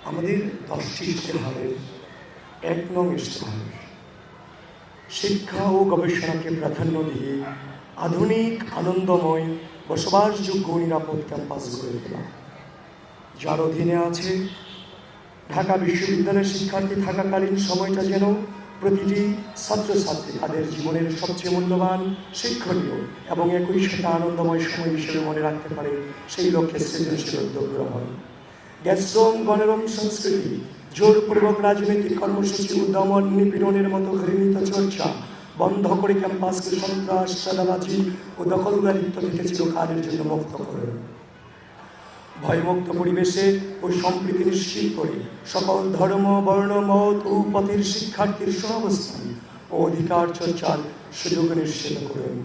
আমাদের 10টি ইশতেহারের 1 নং ইশতেহার শিক্ষা ও গবেষণাকে প্রাধান্য দিয়ে আধুনিক আনন্দময় বসবাসযোগ্য নিরাপদ ক্যাম্পাস গড়ে তোলা, যার অধীনে আছে ঢাকা বিশ্ববিদ্যালয়ের শিক্ষার্থী থাকাকালীন সময়টা যেন প্রতিটি ছাত্রছাত্রী তাদের জীবনের সবচেয়ে মূল্যবান, শিক্ষণীয় এবং একই সাথে আনন্দময় সময় হিসেবে মনে রাখতে পারে, সেই লক্ষ্যে সৃজনশীল উদ্যোগ গ্রহণ। গ্যাসরম গণরম সংস্কৃতি, জোরপূর্বক রাজনৈতিক কর্মসূচি ও দমন নিপীড়নের মতো ঘৃণিত চর্চা বন্ধ করে ক্যাম্পাসকে সন্ত্রাস, চাঁদাবাজি ও দখলদারিত্ব থেকে চিরকালের জন্য মুক্ত করুন। ভয়মুক্ত পরিবেশে ও সম্প্রীতি নিশ্চিত করে সকল ধর্ম, বর্ণ, মত ও পথের শিক্ষার্থীর সহাবস্থান ও অধিকার চর্চার সুযোগ নিশ্চিত করুন।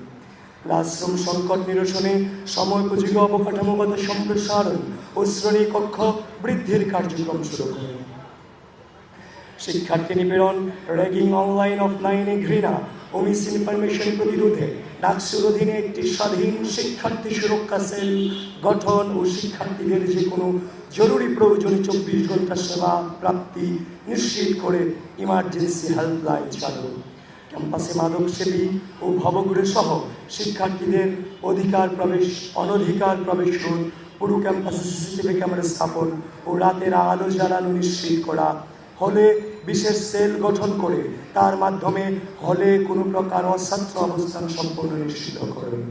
ক্লাসরুম সংকট নিরসনে সময়োপযোগী অবকাঠামোগত সম্প্রসারণ ও শ্রেণী কক্ষ বৃদ্ধির কার্যক্রম শুরু করুন। শিক্ষার্থী নিপীড়ন, র্যাগিং, অনলাইন অফলাইনে ঘৃণা ও মিস ইনফরমেশন প্রতিরোধে ডাকসুর অধীনে একটি স্বাধীন শিক্ষার্থী সুরক্ষা সেল গঠন ও শিক্ষার্থীদের যে কোনো জরুরি প্রয়োজনে 24 ঘন্টা সেবা প্রাপ্তি নিশ্চিত করে ইমার্জেন্সি হেল্পলাইন চালু। ক্যাম্পাসে মাদকসেবী ও ভবঘুরে সহ শিক্ষার্থীদের অধিকার প্রবেশ, অনধিকার প্রবেশ রোধ, পুরো ক্যাম্পাসে সিসিটিভি ক্যামেরা স্থাপন ও রাতের আলো জ্বালানো নিশ্চিত করা। হলে বিশেষ সেল গঠন করে তার মাধ্যমে হলে কোনো প্রকার অছাত্র অবস্থান সম্পূর্ণ নিশ্চিত করুন।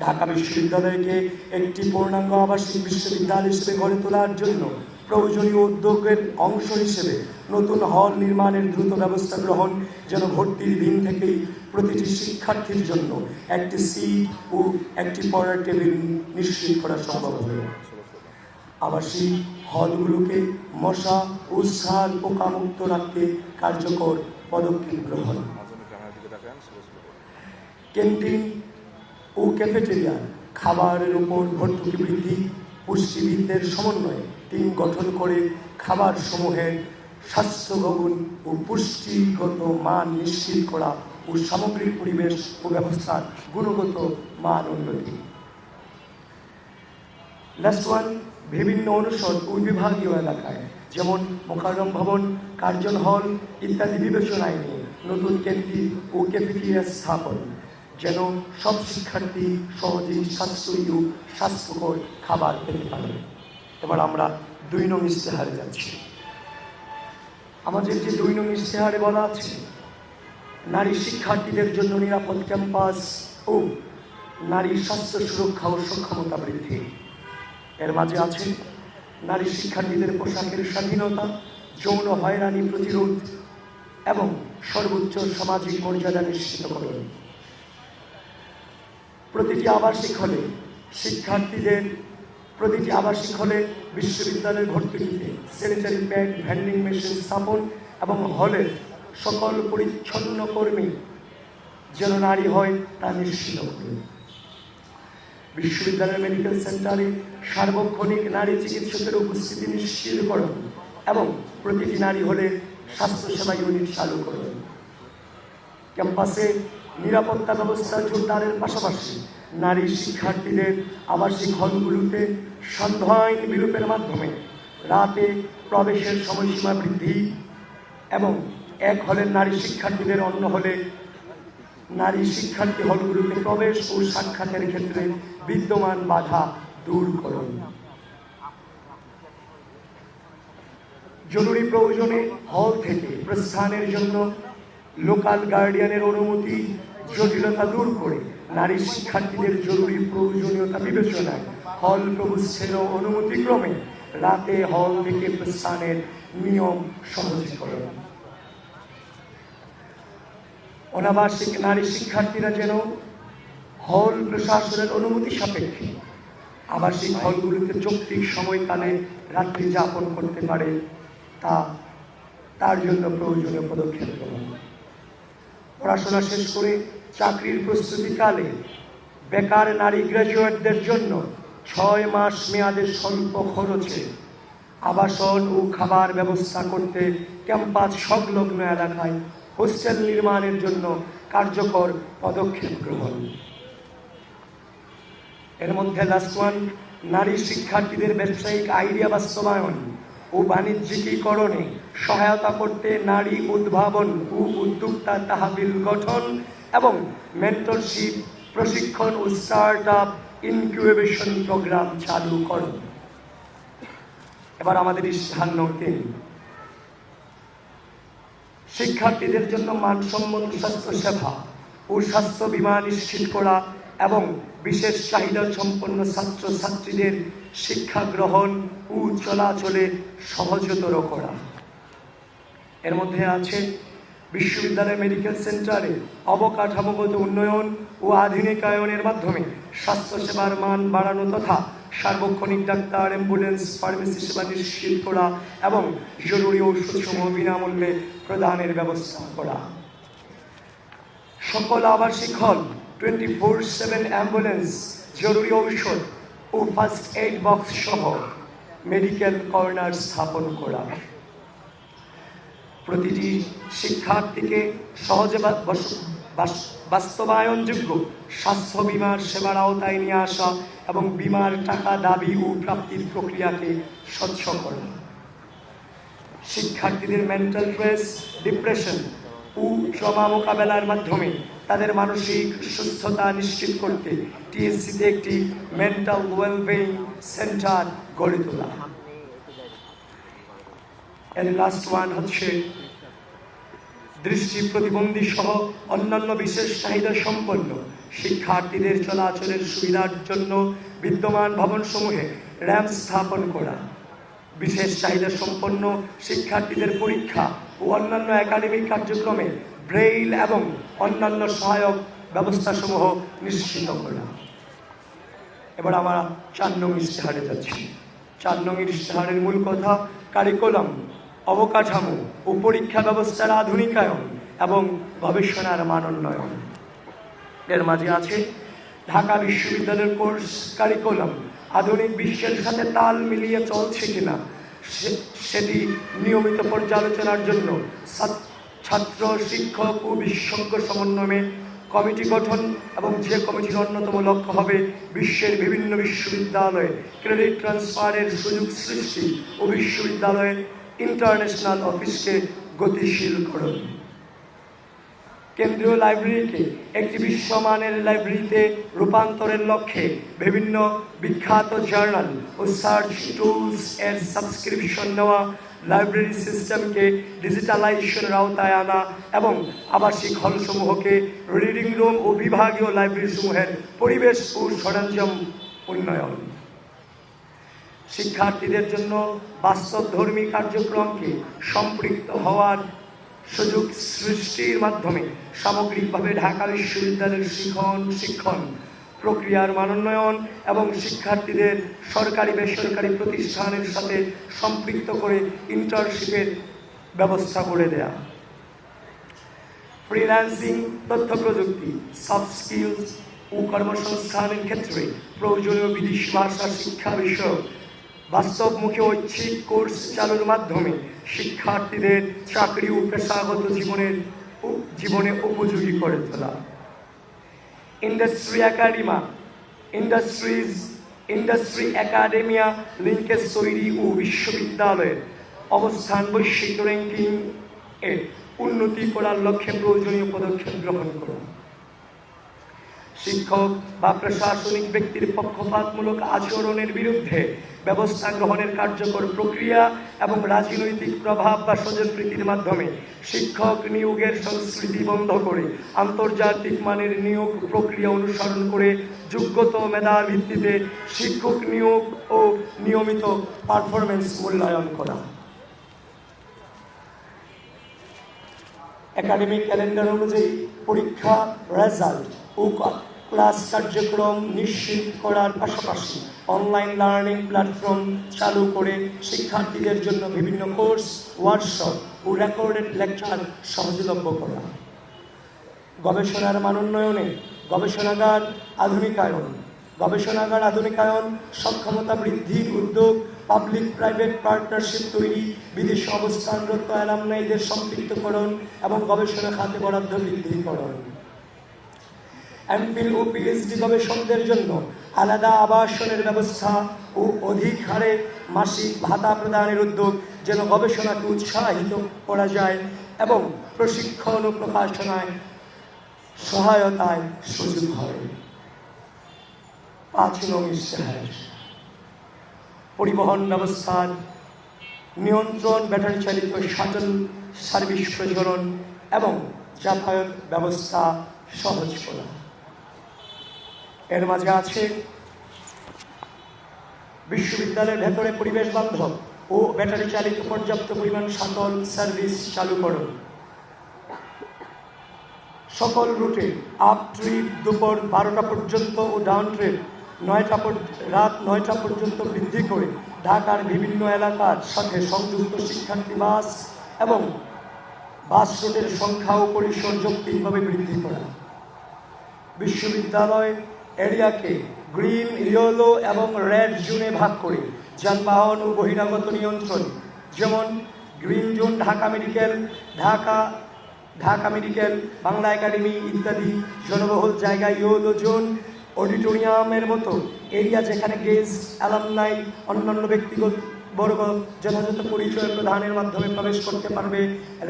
ঢাকা বিশ্ববিদ্যালয়কে একটি পূর্ণাঙ্গ আবাসিক বিশ্ববিদ্যালয় হিসেবে গড়ে তোলার জন্য প্রয়োজনীয় উদ্যোগের অংশ হিসেবে নতুন হল নির্মাণের দ্রুত ব্যবস্থা গ্রহণ, যেন ভর্তির দিন থেকেই প্রতিটি শিক্ষার্থীর জন্য একটি সিট ও একটি পড়ার টেবিল নিশ্চিত করা সম্ভব হবে। আবাসিক হলগুলোকে মশা ও সার পোকামুক্ত রাখতে কার্যকর পদক্ষেপ গ্রহণ। ক্যান্টিন ও ক্যাফেটেরিয়া খাবারের উপর ভর্তুকি বৃদ্ধি, পুষ্টিবিদদের সমন্বয়ে টিম গঠন করে খাবার সমূহের স্বাস্থ্যগণ ও পুষ্টিগত মান নিশ্চিত করা ও সামগ্রিক পরিবেশ ও ব্যবস্থার গুণগত মান উন্নতি। লাস্ট ওয়ান, বিভিন্ন অনুষদ ও বিভাগীয় এলাকায় যেমন মোকাররম ভবন, কার্জন হল ইত্যাদি বিবেচনায় নিয়ে নতুন ক্যান্টিন ও ক্যাফেটেরিয়া স্থাপন, যেন সব শিক্ষার্থী সহজেই সাশ্রয়ী ও স্বাস্থ্যকর খাবার পেতে পারে। এবার আমরা 2 নং ইশতেহারে যাচ্ছি। আমাদের যে 2 নং ইশতেহারে বলা আছে, নারী শিক্ষার্থীদের জন্য নিরাপদ ক্যাম্পাস ও নারী স্বাস্থ্য সুরক্ষা ও সক্ষমতা বৃদ্ধি। এর মাঝে আছে নারী শিক্ষার্থীদের পোশাকের স্বাধীনতা, যৌন হয়রানি প্রতিরোধ এবং সর্বোচ্চ সামাজিক মর্যাদা নিশ্চিত করুন। প্রতিটি আবাসিক হলে বিশ্ববিদ্যালয়ের ভর্তুকিতে স্যানিটারি প্যাড, ভেন্ডিং মেশিন স্থাপন এবং হলের সকল পরিচ্ছন্ন কর্মী যেন নারী হয় তা নিশ্চিত করুন। বিশ্ববিদ্যালয়ের মেডিকেল সেন্টারে সার্বক্ষণিক নারী চিকিৎসকের উপস্থিতি নিশ্চিতকরণ এবং প্রতিটি নারী হলে স্বাস্থ্যসেবা ইউনিট চালু করুন। ক্যাম্পাসে নিরাপত্তা ব্যবস্থা জোরদারের পাশাপাশি নারী শিক্ষার্থীদের আবাসিক হলগুলোতে সান্ধ্য আইন বিলোপের মাধ্যমে রাতে প্রবেশের সময়সীমা বৃদ্ধি এবং এক হলের নারী শিক্ষার্থীদের অন্য হলে নারী শিক্ষার্থী হলগুলোতে প্রবেশ ও সাক্ষাতের ক্ষেত্রে বিদ্যমান বাধা দূর করুন। জরুরি প্রয়োজনে হল থেকে প্রস্থানের জন্য লোকাল গার্ডিয়ানের অনুমতি জটিলতা দূর করে নারী শিক্ষার্থীদের জরুরি প্রয়োজনীয়তা বিবেচনায় হল প্রবেশের অনুমতিক্রমে রাতে হল থেকে প্রস্থানের নিয়ম সহজীকরণ। অনাবাসিক নারী শিক্ষার্থীরা যেন হল প্রশাসনের অনুমতি সাপেক্ষে আবাসিক হলগুলিতে যৌক্তিক সময়কালে রাত্রি যাপন করতে পারে, তার জন্য প্রয়োজনীয় পদক্ষেপ গ্রহণ। পড়াশোনা শেষ করে চাকরির প্রস্তুতিকালে বেকার নারী গ্র্যাজুয়েটদের জন্য 6 মাস মেয়াদের স্বল্প খরচে আবাসন ও খাবার ব্যবস্থা করতে ক্যাম্পাস সংলগ্ন এলাকায় হোস্টেল নির্মাণের জন্য কার্যকর পদক্ষেপ গ্রহণ। এর মধ্যে লাস্ট ওয়ান, নারী শিক্ষার্থীদের ব্যবসায়িক আইডিয়া বাস্তবায়ন ও বাণিজ্যিকীকরণে সহায়তা করতে নারী উদ্ভাবন ও উদ্যোক্তা তহবিল গঠন এবং মেন্টরশিপ প্রশিক্ষণ ও স্টার্ট আপ ইনকিউবেশন প্রোগ্রাম চালু করুন। এবার আমাদের ইশতেহার নোটে শিক্ষার্থীদের জন্য মানসম্মত স্বাস্থ্য সেবা ও স্বাস্থ্য বীমা নিশ্চিত করা এবং বিশেষ চাহিদা সম্পন্ন ছাত্রছাত্রীদের শিক্ষা গ্রহণ ও চলাচলে সহজতর করা। এর মধ্যে আছে বিশ্ববিদ্যালয় মেডিকেল সেন্টারে অবকাঠামোগত উন্নয়ন ও আধুনিকায়নের মাধ্যমে স্বাস্থ্যসেবার মান বাড়ানো তথা সার্বক্ষণিক ডাক্তার, অ্যাম্বুলেন্স, ফার্মেসি সেবা নিশ্চিত করা এবং জরুরি ঔষধসমূহ বিনামূল্যে প্রদানের ব্যবস্থা করা। সকল আবাসিক হল 24/7 অ্যাম্বুলেন্স, জরুরি ঔষধ ও ফার্স্ট এইড বক্স সহ মেডিকেল কর্নার স্থাপন করা। প্রতিটি শিক্ষার্থীকে সহজে বাস্তবায়নযোগ্য স্বাস্থ্য বিমার সেবার আওতায় নিয়ে আসা এবং বিমার টাকা দাবি ও প্রাপ্তির প্রক্রিয়াকে স্বচ্ছ করা। শিক্ষার্থীদের মেন্টাল স্ট্রেস, ডিপ্রেশন ও ট্রমা মোকাবেলার মাধ্যমে তাদের মানসিক সুস্থতা নিশ্চিত করতে টিএসসিতে একটি মেন্টাল ওয়েলবিং সেন্টার গড়ে তোলা। এর লাস্ট ওয়ান হচ্ছে দৃষ্টি প্রতিবন্ধী সহ অন্যান্য বিশেষ চাহিদা সম্পন্ন শিক্ষার্থীদের চলাচলের সুবিধার জন্য বিদ্যমান ভবনসমূহে র্যাম্প স্থাপন করা। বিশেষ চাহিদা সম্পন্ন শিক্ষার্থীদের পরীক্ষা ও অন্যান্য একাডেমিক কার্যক্রমে ব্রেইল এবং অন্যান্য সহায়ক ব্যবস্থাসমূহ নিশ্চিত করা। এবার আমরা 4 নং ইশতেহারে যাচ্ছি। 4 নং ইশতেহারের মূল কথা কারিকুলাম, অবকাঠামো ও পরীক্ষা ব্যবস্থার আধুনিকায়ন এবং গবেষণার মানোন্নয়ন। এর মাঝে আছে ঢাকা বিশ্ববিদ্যালয়ের কোর্স কারিকুলাম আধুনিক বিশ্বের সাথে তাল মিলিয়ে চলছে কিনা সেটি নিয়মিত পর্যালোচনার জন্য ছাত্র, শিক্ষক ও বিশেষজ্ঞ সমন্বয়ে কমিটি গঠন এবং যে কমিটির অন্যতম লক্ষ্য হবে বিশ্বের বিভিন্ন বিশ্ববিদ্যালয়ে ক্রেডিট ট্রান্সফারের সুযোগ সৃষ্টি ও বিশ্ববিদ্যালয়ে ইন্টারন্যাশনাল অফিসকে গতিশীল করুন। কেন্দ্রীয় লাইব্রেরিকে একটি বিশ্বমানের লাইব্রেরিতে রূপান্তরের লক্ষ্যে বিভিন্ন বিখ্যাত জার্নাল ও সার্চ টুলস এর সাবস্ক্রিপশন নেওয়া, লাইব্রেরি সিস্টেমকে ডিজিটালাইজেশনের আওতায় আনা এবং আবাসিক হলসমূহকে রিডিং রুম ও বিভাগীয় লাইব্রেরিসমূহের পরিবেশ ও সরঞ্জাম উন্নয়ন। শিক্ষার্থীদের জন্য বাস্তবধর্মী কার্যক্রমকে সম্পৃক্ত হওয়ার সুযোগ সৃষ্টির মাধ্যমে সামগ্রিকভাবে ঢাকা বিশ্ববিদ্যালয়ের শিক্ষণ প্রক্রিয়ার মানোন্নয়ন এবং শিক্ষার্থীদের সরকারি বেসরকারি প্রতিষ্ঠানের সাথে সম্পৃক্ত করে ইন্টার্নশিপের ব্যবস্থা করে দেয়া। ফ্রিল্যান্সিং, তথ্য প্রযুক্তি, সফট স্কিলস ও কর্মসংস্থানের ক্ষেত্রে প্রয়োজনীয় বিদেশি ভাষা শিক্ষা বিষয়ক বাস্তবমুখী ঐচ্ছিক কোর্স চালুর মাধ্যমে শিক্ষার্থীদের চাকরি ও পেশাগত জীবনে উপযোগী করে তোলা। ইন্ডাস্ট্রি একাডেমিয়া লিঙ্কেজ তৈরি ও বিশ্ববিদ্যালয়ের অবস্থান বৈশ্বিক র্যাঙ্কিং এর উন্নতি করার লক্ষ্যে প্রয়োজনীয় পদক্ষেপ গ্রহণ করা। শিক্ষক বা প্রশাসনিক ব্যক্তির পক্ষপাতমূলক আচরণের বিরুদ্ধে ব্যবস্থা গ্রহণের কার্যকর প্রক্রিয়া এবং রাজনৈতিক প্রভাব বা স্বজনপ্রীতির মাধ্যমে শিক্ষক নিয়োগের সংস্কৃতি বন্ধ করে আন্তর্জাতিক মানের নিয়োগ প্রক্রিয়া অনুসরণ করে যোগ্যতা মেধার ভিত্তিতে শিক্ষক নিয়োগ ও নিয়মিত পারফরমেন্স মূল্যায়ন করা। একাডেমিক ক্যালেন্ডার অনুযায়ী পরীক্ষা রেজাল্ট ও ক্লাস কার্যক্রম নিশ্চিত করার পাশাপাশি অনলাইন লার্নিং প্ল্যাটফর্ম চালু করে শিক্ষার্থীদের জন্য বিভিন্ন কোর্স, ওয়ার্কশপ ও রেকর্ডেড লেকচার সহজলভ্য করা। গবেষণার মানোন্নয়নে গবেষণাগার আধুনিকায়ন, সক্ষমতা বৃদ্ধির উদ্যোগ, পাবলিক প্রাইভেট পার্টনারশিপ তৈরি, বিদেশে অবস্থানরত অ্যালামনাইদের সম্পৃক্তকরণ এবং গবেষণা খাতে বরাদ্দ বৃদ্ধিকরণ। এমফিল ও পিএইচডি গবেষকদের জন্য আলাদা আবাসনের ব্যবস্থা ও অধিক হারে মাসিক ভাতা প্রদানের উদ্যোগ যেন গবেষণাকে উৎসাহিত করা যায় এবং প্রশিক্ষণ ও প্রকাশনায় সহায়তায় সুযোগ হয়। 5 নং ইশতেহার পরিবহন ব্যবস্থার নিয়ন্ত্রণ, ব্যাটারি চালিত শাটল সার্ভিস প্রচলন এবং যাতায়াত ব্যবস্থা সহজ করা। এর মাঝে আছে বিশ্ববিদ্যালয়ের ভেতরে পরিবেশ বান্ধব ও ব্যাটারি চালিত পর্যাপ্ত পরিমাণ শাটল সার্ভিস চালু করুন। সকল রুটে আপ ট্রিপ দুপুর 12টা পর্যন্ত ও ডাউন ট্রিপ রাত 9টা পর্যন্ত বৃদ্ধি করে ঢাকার বিভিন্ন এলাকার সাথে সংযুক্ত শিক্ষার্থী বাস এবং বাস রুটের সংখ্যা ও পরিসর যৌক্তিকভাবে বৃদ্ধি করা। বিশ্ববিদ্যালয় এরিয়াকে গ্রিন, ইয়েলো এবং রেড জোনে ভাগ করে যানবাহন ও বহিরাগত নিয়ন্ত্রণ, যেমন green zone Dhaka medical, Bangla academy ইত্যাদি জনবহুল জায়গায়, ইয়েলো জোন অডিটোরিয়ামের মতো এরিয়া যেখানে গেস্ট, অ্যালামনাই, অন্যান্য ব্যক্তিগত বর্গ যথাযথ পরিচয় প্রদানের মাধ্যমে প্রবেশ করতে পারবে।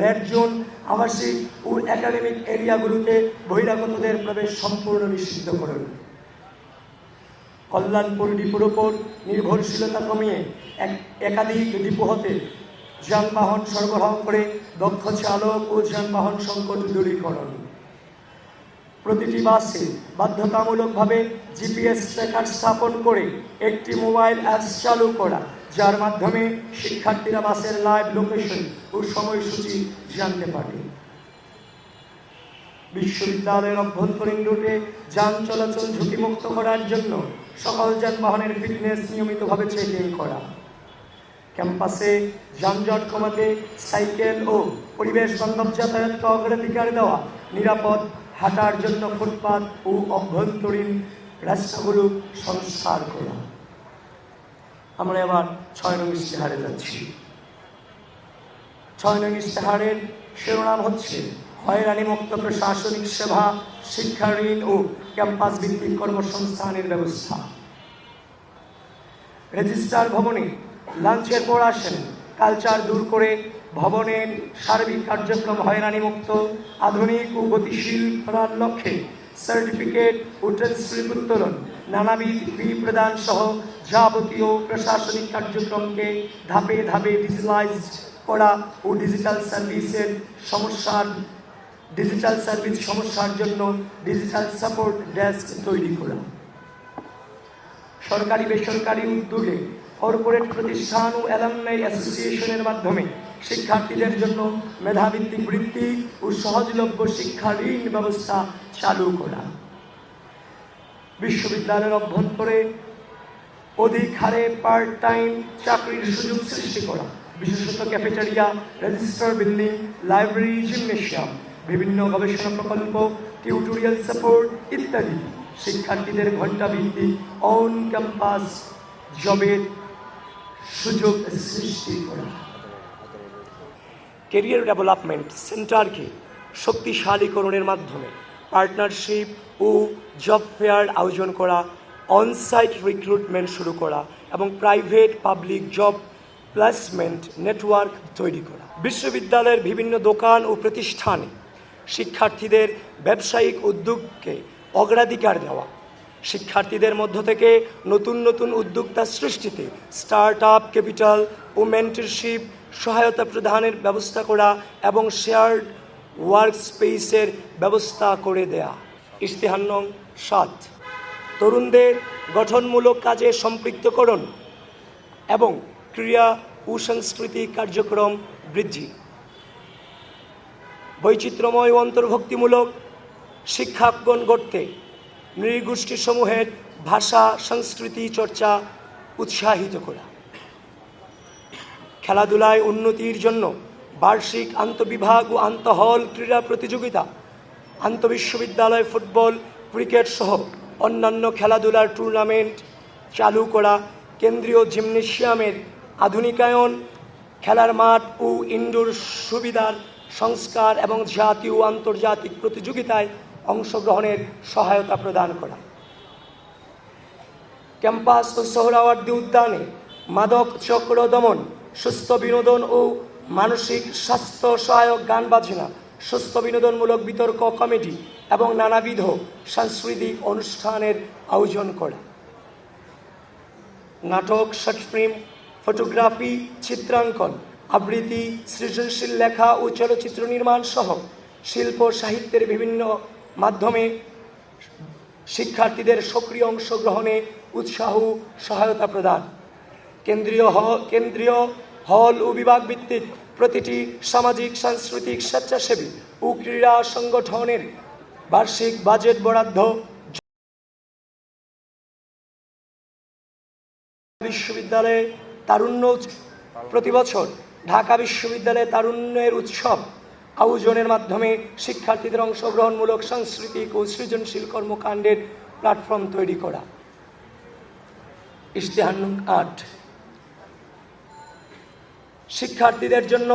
রেড জোন আবাসিক ও একাডেমিক এরিয়াগুলোতে বহিরাগতদের প্রবেশ সম্পূর্ণ নিষিদ্ধ করুন। কল্যাণপুর ডিপোর ওপর নির্ভরশীলতা কমিয়ে একাধিক ডিপো হতে যানবাহন সরবরাহ করে দক্ষ চালক ও যানবাহন সংকট দূরীকরণ। প্রতিটি বাসে বাধ্যতামূলকভাবে জিপিএস ট্র্যাকার স্থাপন করে একটি মোবাইল অ্যাপস চালু করা, যার মাধ্যমে শিক্ষার্থীরা বাসের লাইভ লোকেশন ও সময়সূচি জানতে পারে। বিশ্ববিদ্যালয়ের অভ্যন্তরীণ রুটে যান চলাচল ঝুঁকিমুক্ত করার জন্য সকল যানবাহনের ফিটনেস নিয়মিতভাবে চেকিং করা। ক্যাম্পাসে যানজট কমাতে সাইকেল ও পরিবেশ বান্ধব যাতায়াতকে অগ্রাধিকার দেওয়া, নিরাপদ হাঁটার জন্য ফুটপাত ও অভ্যন্তরীণ রাস্তাগুলো সংস্কার করা। আমরা এবার 6 নং ইশতেহারে যাচ্ছি। 6 নং ইশতেহারের শিরোনাম হচ্ছে হয়রানিমুক্ত প্রশাসনিক সেবা, শিক্ষা ঋণ ও ক্যাম্পাস ভিত্তিক কর্মসংস্থানের ব্যবস্থা। রেজিস্ট্রার ভবনে লাঞ্চের পর আসেন, কালচার দূর করে ভবনের সার্বিক কার্যক্রম হয়রানিমুক্ত, আধুনিক ও গতিশীল করার লক্ষ্যে সার্টিফিকেট ও ট্রান্সক্রিপ্ট উত্তোলন, নানাবিধ ফি প্রদান সহ যাবতীয় প্রশাসনিক কার্যক্রমকে ধাপে ধাপে ডিজিটালাইজ করা ও ডিজিটাল সার্ভিস সমস্যার জন্য ডিজিটাল সাপোর্ট ডেস্ক তৈরি করা। সরকারি বেসরকারি উদ্যোগে কর্পোরেট প্রতিষ্ঠান ও অ্যালামনাই অ্যাসোসিয়েশনের মাধ্যমে শিক্ষার্থীদের জন্য মেধাভিত্তিক বৃত্তি ও সহজলভ্য শিক্ষা ঋণ ব্যবস্থা চালু করা। বিশ্ববিদ্যালয়ের অভ্যন্তরে অধিক হারে পার্ট টাইম চাকরির সুযোগ সৃষ্টি করা, বিশেষত cafeteria, register building, library, gymnasium, বিভিন্ন গবেষণা প্রকল্প, টিউটোরিয়াল সাপোর্ট ইত্যাদি। শিক্ষার্থীদের ঘণ্টা ভিত্তিক অন ক্যাম্পাস জবের সুযোগ সৃষ্টি করা। ক্যারিয়ার ডেভেলপমেন্ট সেন্টারকে শক্তিশালীকরণের মাধ্যমে পার্টনারশিপ ও জব ফেয়ার আয়োজন করা, অনসাইট রিক্রুটমেন্ট শুরু করা এবং private public job placement network তৈরি করা। বিশ্ববিদ্যালয়ের বিভিন্ন দোকান ও প্রতিষ্ঠানে শিক্ষার্থীদের ব্যবসায়িক উদ্যোগকে অগ্রাধিকার দেওয়া, শিক্ষার্থীদের মধ্য থেকে নতুন নতুন উদ্যোক্তা সৃষ্টিতে স্টার্ট আপ ক্যাপিটাল ও মেন্টরশিপ সহায়তা প্রদানের ব্যবস্থা করা এবং শেয়ার্ড ওয়ার্ক স্পেসের ব্যবস্থা করে দেয়া। ইশতেহার নং 7, তরুণদের গঠনমূলক কাজে সম্পৃক্তকরণ এবং ক্রীড়া ও সাংস্কৃতিক কার্যক্রম বৃদ্ধি। বৈচিত্র্যময় ও অন্তর্ভুক্তিমূলক শিক্ষাঙ্গন গড়তে নৃগোষ্ঠীসমূহের ভাষা সংস্কৃতি চর্চা উৎসাহিত করা। খেলাধুলায় উন্নতির জন্য বার্ষিক আন্তঃবিভাগ ও আন্তঃহল ক্রীড়া প্রতিযোগিতা, আন্তঃবিশ্ববিদ্যালয় ফুটবল, ক্রিকেট সহ অন্যান্য খেলাধুলার টুর্নামেন্ট চালু করা। কেন্দ্রীয় জিমনেশিয়ামের আধুনিকায়ন, খেলার মাঠ ও ইনডোর সুবিধার সংস্কার এবং জাতীয় ও আন্তর্জাতিক প্রতিযোগিতায় অংশগ্রহণের সহায়তা প্রদান করা। ক্যাম্পাস ও সোহরাওয়ার্দী উদ্যানে মাদক চক্র দমন, সুস্থ বিনোদন ও মানসিক স্বাস্থ্য সহায়ক গান বাজনা, সুস্থ বিনোদনমূলক বিতর্ক, কমেডি এবং নানাবিধ সাংস্কৃতিক অনুষ্ঠানের আয়োজন করা। নাটক, শর্ট ফিল্ম, ফটোগ্রাফি, চিত্রাঙ্কন, আবৃত্তি, সৃজনশীল লেখা ও চলচ্চিত্র নির্মাণ সহ শিল্প সাহিত্যের বিভিন্ন মাধ্যমে শিক্ষার্থীদের সক্রিয় অংশগ্রহণে উৎসাহ সহায়তা প্রদান। কেন্দ্রীয় হল ও বিভাগ ভিত্তিক প্রতিটি সামাজিক, সাংস্কৃতিক, স্বেচ্ছাসেবী ও ক্রীড়া সংগঠনের বার্ষিক বাজেট বরাদ্দ বিশ্ববিদ্যালয়ে তারুণ্য প্রতি বছর ঢাকা বিশ্ববিদ্যালয়ে তারুণ্যের উৎসব আয়োজনের মাধ্যমে শিক্ষার্থীদের অংশগ্রহণমূলক সাংস্কৃতিক ও সৃজনশীল কর্মকাণ্ডের প্ল্যাটফর্ম তৈরি করা। ইশতেহার নং ৮, শিক্ষার্থীদের জন্য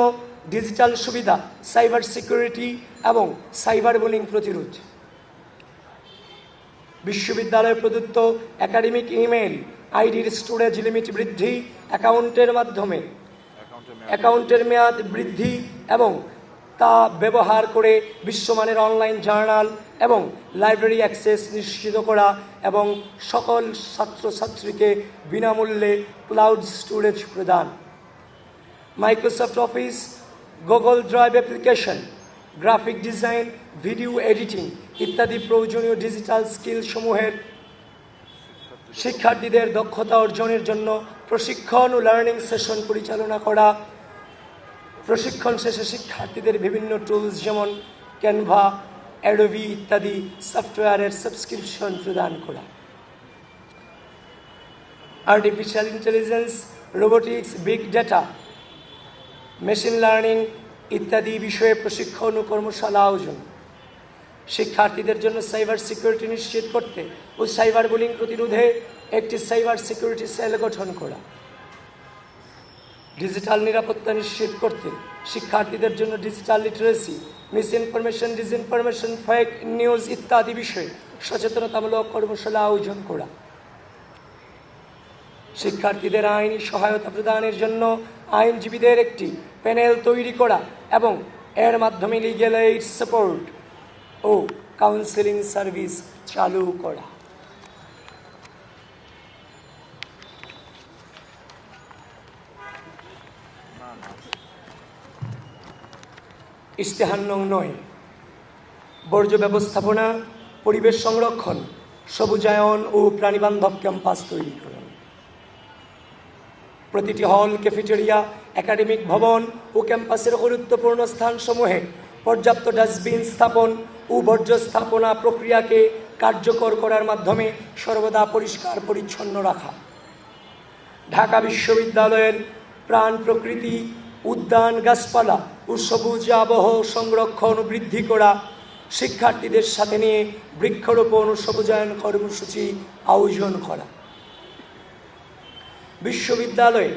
ডিজিটাল সুবিধা, সাইবার সিকিউরিটি এবং সাইবার বুলিং প্রতিরোধ। বিশ্ববিদ্যালয়ে প্রদত্ত একাডেমিক ইমেইল আইডির স্টোরেজ লিমিট বৃদ্ধি, অ্যাকাউন্টের মেয়াদ বৃদ্ধি এবং তা ব্যবহার করে বিশ্বমানের অনলাইন জার্নাল এবং লাইব্রেরি অ্যাক্সেস নিশ্চিত করা এবং সকল ছাত্রছাত্রীকে বিনামূল্যে ক্লাউড স্টোরেজ প্রদান। Microsoft office, Google drive application, graphic design, video editing ইত্যাদি প্রয়োজনীয় ডিজিটাল স্কিল সমূহের শিক্ষার্থীদের দক্ষতা অর্জনের জন্য প্রশিক্ষণ ও লার্নিং সেশন পরিচালনা করা। প্রশিক্ষণ শেষে শিক্ষার্থীদের বিভিন্ন টুলস যেমন ক্যানভা, অ্যাডোবি ইত্যাদি সফটওয়্যারের সাবস্ক্রিপশন প্রদান করা। Artificial intelligence, robotics, big data, machine learning ইত্যাদি বিষয়ে প্রশিক্ষণ ও কর্মশালা আয়োজন। শিক্ষার্থীদের জন্য সাইবার সিকিউরিটি নিশ্চিত করতে ও সাইবার বুলিং প্রতিরোধে একটি সাইবার সিকিউরিটি সেল গঠন করা। ডিজিটাল নিরাপত্তা নিশ্চিত করতে শিক্ষার্থীদের জন্য digital literacy, misinformation, disinformation, fake news ইত্যাদি বিষয়ে সচেতনতামূলক কর্মশালা আয়োজন করা। শিক্ষার্থীদের আইনি সহায়তা প্রদানের জন্য আইনজীবীদের একটি প্যানেল তৈরি করা এবং এর মাধ্যমে লিগ্যাল এইড সাপোর্ট ও কাউন্সেলিং সার্ভিস চালু করা। ইশতেহার নং ৯, বর্জ্য ব্যবস্থাপনা, পরিবেশ সংরক্ষণ, সবুজায়ন ও প্রাণীবান্ধব ক্যাম্পাস তৈরি করা। প্রতিটি হল, ক্যাফেটেরিয়া, একাডেমিক ভবন ও ক্যাম্পাসের গুরুত্বপূর্ণ স্থানসমূহে পর্যাপ্ত ডাস্টবিন স্থাপন ও বর্জ্য স্থাপনা প্রক্রিয়াকে কার্যকর করার মাধ্যমে সর্বদা পরিষ্কার পরিচ্ছন্ন রাখা। ঢাকা বিশ্ববিদ্যালয়ের প্রাণ প্রকৃতি, উদ্যান, গাছপালা ও সবুজ আবহ সংরক্ষণ ও বৃদ্ধি করা। শিক্ষার্থীদের সাথে নিয়ে বৃক্ষরোপণ ও সবুজায়ন কর্মসূচি আয়োজন করা। বিশ্ববিদ্যালয়ে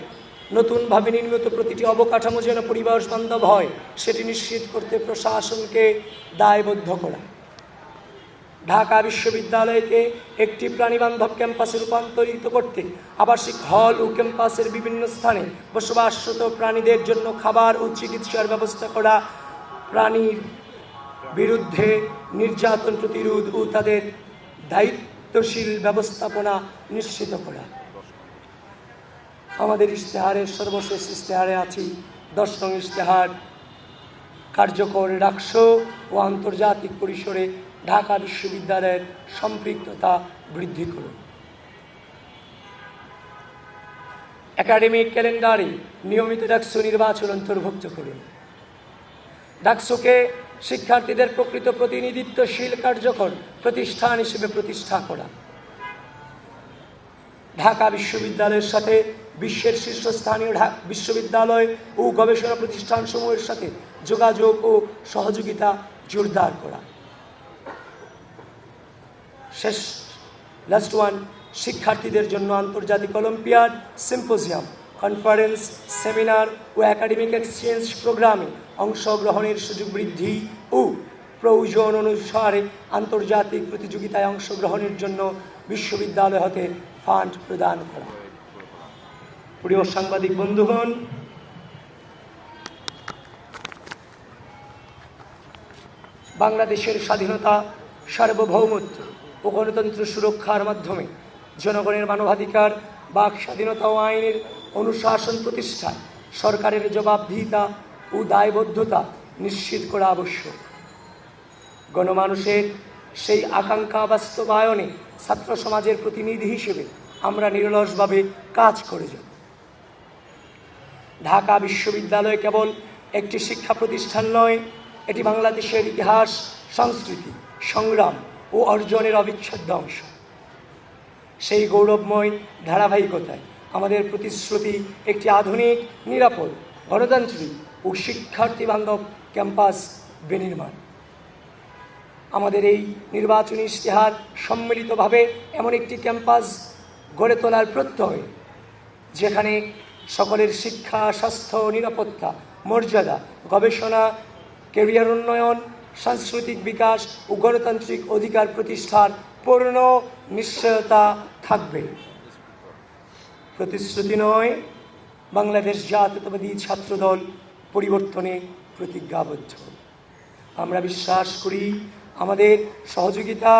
নতুনভাবে নির্মিত প্রতিটি অবকাঠামো যেন পরিবেশ বান্ধব হয় সেটি নিশ্চিত করতে প্রশাসনকে দায়বদ্ধ করা। ঢাকা বিশ্ববিদ্যালয়কে একটি প্রাণীবান্ধব ক্যাম্পাসে রূপান্তরিত করতে আবাসিক হল ও ক্যাম্পাসের বিভিন্ন স্থানে বসবাসরত প্রাণীদের জন্য খাবার ও চিকিৎসার ব্যবস্থা করা। প্রাণীর বিরুদ্ধে নির্যাতন প্রতিরোধ ও তাদের দায়িত্বশীল ব্যবস্থাপনা নিশ্চিত করা। আমাদের ইশতেহারের সর্বশেষ ইশতেহারে আছি ১০ নং ইশতেহার, কার্যকর ডাকসু ও আন্তর্জাতিক পরিসরে ঢাকা বিশ্ববিদ্যালয়ের সম্পৃক্ততা বৃদ্ধি করুন। একাডেমিক ক্যালেন্ডারে নিয়মিত ডাকসু নির্বাচন অন্তর্ভুক্ত করুন। ডাকসুকে শিক্ষার্থীদের প্রকৃত প্রতিনিধিত্বশীল কার্যকর প্রতিষ্ঠান হিসেবে প্রতিষ্ঠা করা। ঢাকা বিশ্ববিদ্যালয়ের সাথে বিশ্বের শীর্ষস্থানীয় বিশ্ববিদ্যালয় ও গবেষণা প্রতিষ্ঠানসমূহের সাথে যোগাযোগ ও সহযোগিতা জোরদার করা। শেষ লাস্ট ওয়ান, শিক্ষার্থীদের জন্য আন্তর্জাতিক অলিম্পিয়াড, সিম্পোজিয়াম, কনফারেন্স, সেমিনার ও একাডেমিক এক্সচেঞ্জ প্রোগ্রামে অংশগ্রহণের সুযোগ বৃদ্ধি ও প্রয়োজন অনুসারে আন্তর্জাতিক প্রতিযোগিতায় অংশগ্রহণের জন্য বিশ্ববিদ্যালয় হতে ফান্ড প্রদান করা। প্রিয় সাংবাদিক বন্ধুগণ, বাংলাদেশের স্বাধীনতা, সার্বভৌমত্ব ও গণতন্ত্র সুরক্ষার মাধ্যমে জনগণের মানবাধিকার, বাক স্বাধীনতা ও আইনের অনুশাসন প্রতিষ্ঠায় সরকারের জবাবদিহিতা ও দায়বদ্ধতা নিশ্চিত করা আবশ্যক। গণমানুষের সেই আকাঙ্ক্ষা বাস্তবায়নে ছাত্র সমাজের প্রতিনিধি হিসেবে আমরা নিরলসভাবে কাজ করে যাব। ঢাকা বিশ্ববিদ্যালয় কেবল একটি শিক্ষা প্রতিষ্ঠান নয়, এটি বাংলাদেশের ইতিহাস, সংস্কৃতি, সংগ্রাম ও অর্জনের অবিচ্ছেদ্য অংশ। সেই গৌরবময় ধারাবাহিকতায় আমাদের প্রতিশ্রুতি একটি আধুনিক, নিরাপদ, গণতান্ত্রিক ও শিক্ষার্থী বান্ধব ক্যাম্পাস বিনির্মাণ। আমাদের এই নির্বাচনী ইশতেহার সম্মিলিতভাবে এমন একটি ক্যাম্পাস গড়ে তোলার প্রত্যয়, যেখানে সকলের শিক্ষা, স্বাস্থ্য, নিরাপত্তা, মর্যাদা, গবেষণা, ক্যারিয়ার উন্নয়ন, সাংস্কৃতিক বিকাশ ও গণতান্ত্রিক অধিকার প্রতিষ্ঠার পূর্ণ নিশ্চয়তা থাকবে। প্রতিশ্রুতি নয়, বাংলাদেশ জাতীয়তাবাদী ছাত্রদল পরিবর্তনে প্রতিজ্ঞাবদ্ধ। আমরা বিশ্বাস করি আমাদের সহযোগিতা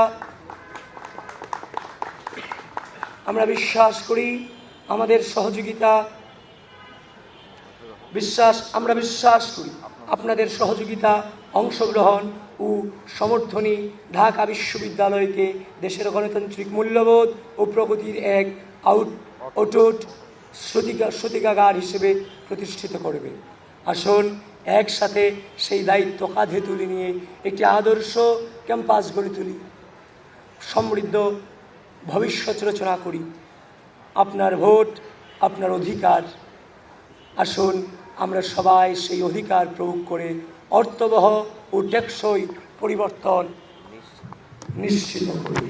আপনাদের সহযোগিতা, অংশগ্রহণ ও সমর্থনই ঢাকা বিশ্ববিদ্যালয়কে দেশের গণতান্ত্রিক মূল্যবোধ ও প্রগতির এক অটুট সূতিকাগার হিসেবে প্রতিষ্ঠিত করবে। আসুন একসাথে সেই দায়িত্ব কাঁধে তুলে নিয়ে একটি আদর্শ ক্যাম্পাস গড়ে তুলি, সমৃদ্ধ ভবিষ্যৎ রচনা করি। আপনার ভোট, আপনার অধিকার। আসুন আমরা সবাই সেই অধিকার প্রয়োগ করে অর্থবহ ও টেকসই পরিবর্তন নিশ্চিত করি।